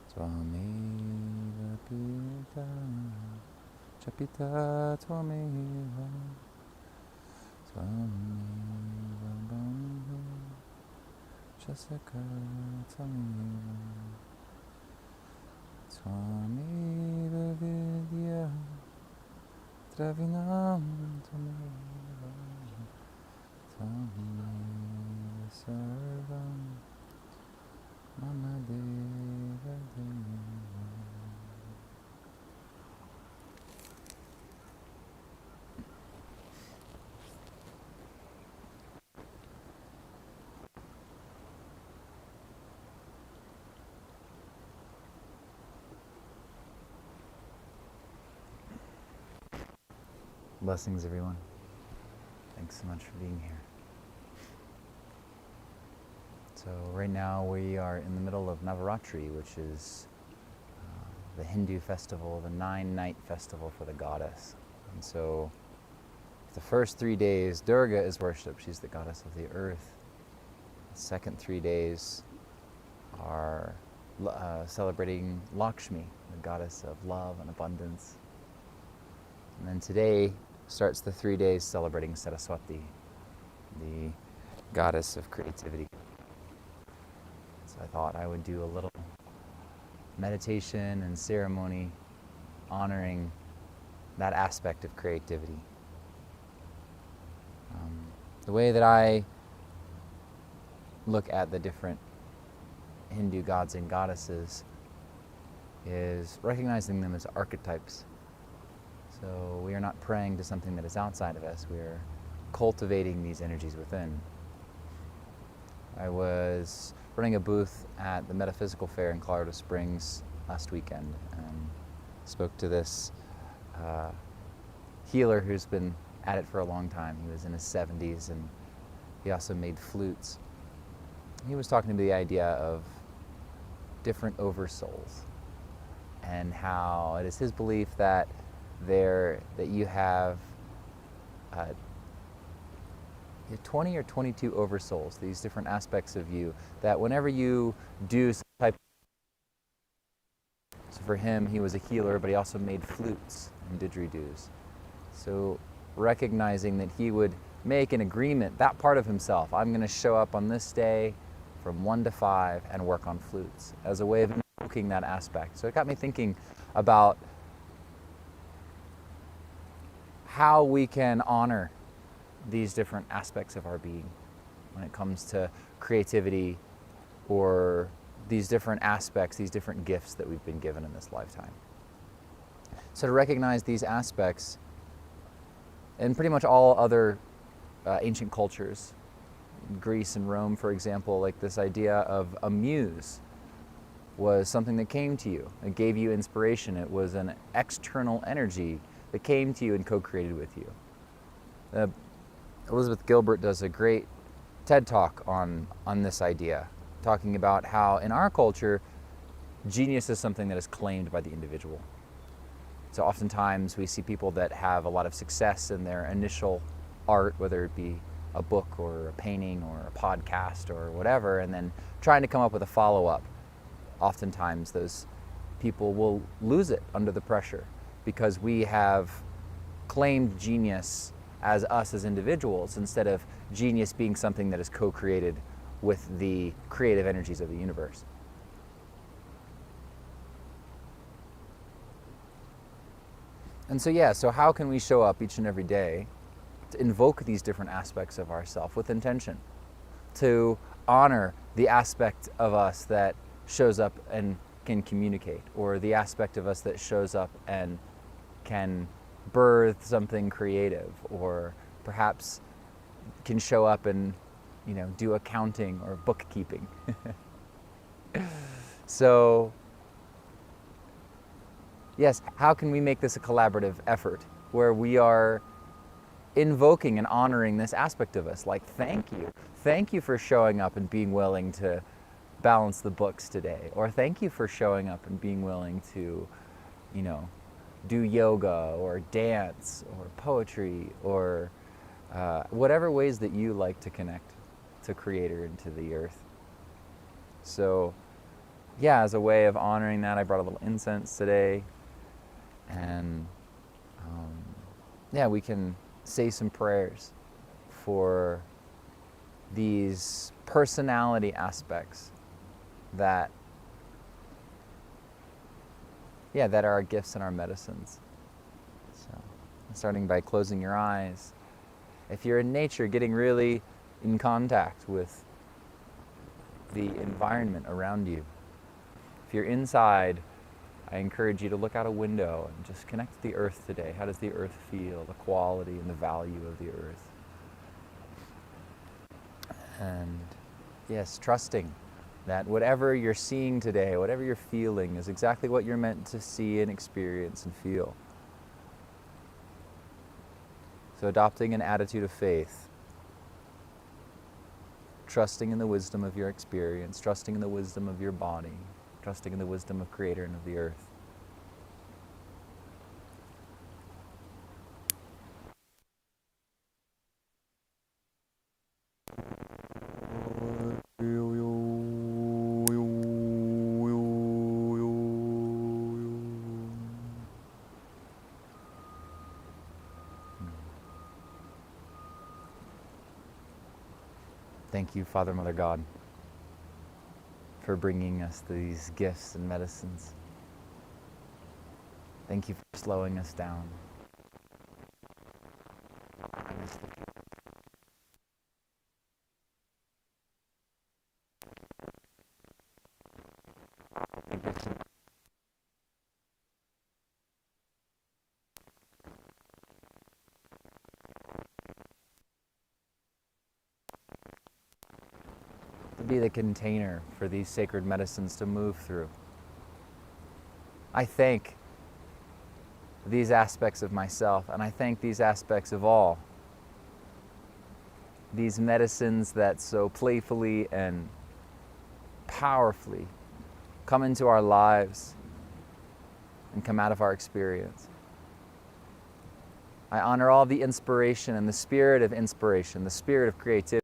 Tvameva Pita Chapita Tvameva Tvameva Bandhu Chasaka Tvameva Tvameva Vidya Dravinam Tvameva Tvameva Sarvam Mama Deva Deva. Blessings, everyone. Thanks so much for being here. So right now we are in the middle of Navaratri, which is the Hindu festival, the 9-night festival for the goddess. And so the first 3 days, Durga is worshipped. She's the goddess of the earth. The second 3 days are celebrating Lakshmi, the goddess of love and abundance. And then today starts the 3 days celebrating Saraswati, the goddess of creativity. So I thought I would do a little meditation and ceremony honoring that aspect of creativity. The way that I look at the different Hindu gods and goddesses is recognizing them as archetypes. So we are not praying to something that is outside of us. We are cultivating these energies within. I was running a booth at the Metaphysical Fair in Colorado Springs last weekend and spoke to this healer who's been at it for a long time. He was in his 70s and he also made flutes. He was talking to me the idea of different oversouls and how it is his belief that you have 20 or 22 oversouls, these different aspects of you, that whenever you do some type of... So for him, he was a healer, but he also made flutes and didgeridoos. So recognizing that he would make an agreement, that part of himself, I'm going to show up on this day from 1 to 5 and work on flutes, as a way of invoking that aspect. So it got me thinking about how we can honor these different aspects of our being when it comes to creativity or these different aspects, these different gifts that we've been given in this lifetime. So to recognize these aspects in pretty much all other ancient cultures, Greece and Rome, for example, like this idea of a muse was something that came to you. It gave you inspiration. It was an external energy that came to you and co-created with you. Elizabeth Gilbert does a great TED Talk on this idea, talking about how in our culture, genius is something that is claimed by the individual. So oftentimes we see people that have a lot of success in their initial art, whether it be a book or a painting or a podcast or whatever, and then trying to come up with a follow-up. Oftentimes those people will lose it under the pressure because we have claimed genius as us as individuals instead of genius being something that is co-created with the creative energies of the universe. And so how can we show up each and every day to invoke these different aspects of ourself with intention, to honor the aspect of us that shows up and can communicate, or the aspect of us that shows up and can birth something creative, or perhaps can show up and do accounting or bookkeeping. So yes, how can we make this a collaborative effort where we are invoking and honoring this aspect of us? Like, thank you for showing up and being willing to balance the books today, or thank you for showing up and being willing to do yoga or dance or poetry or whatever ways that you like to connect to Creator and to the earth. So yeah, as a way of honoring that, I brought a little incense today. And yeah, we can say some prayers for these personality aspects that, yeah, that are our gifts and our medicines. So, starting by closing your eyes. If you're in nature, getting really in contact with the environment around you. If you're inside, I encourage you to look out a window and just connect to the earth today. How does the earth feel? The quality and the value of the earth. And yes, trusting that whatever you're seeing today, whatever you're feeling, is exactly what you're meant to see and experience and feel. So adopting an attitude of faith, trusting in the wisdom of your experience, trusting in the wisdom of your body, trusting in the wisdom of Creator and of the earth. Thank you, Father, Mother, God, for bringing us these gifts and medicines. Thank you for slowing us down. To be the container for these sacred medicines to move through. I thank these aspects of myself, and I thank these aspects of all. These medicines that so playfully and powerfully come into our lives and come out of our experience. I honor all the inspiration and the spirit of inspiration, the spirit of creativity,